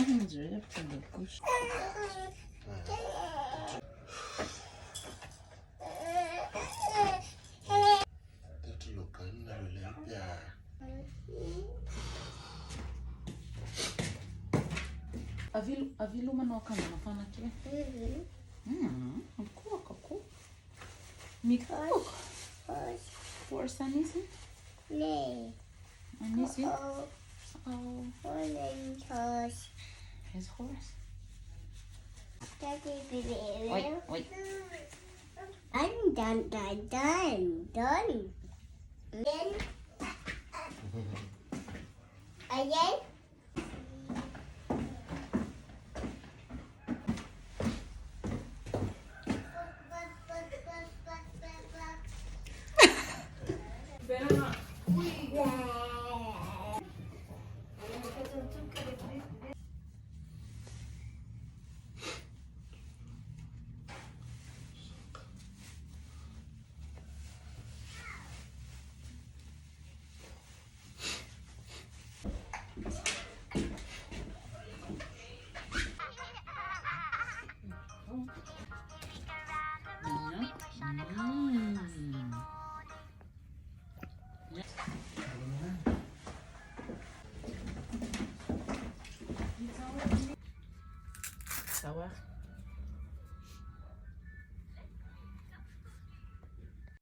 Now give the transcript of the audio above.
Andrea pelo puxa. Avilu manao akanjo mafana kely. Mikoaka koa. Mikoaka. Force anisy? Nej. Anisy? Orange horse. His horse. Daddy, baby. Wait. I'm done. Then. Again.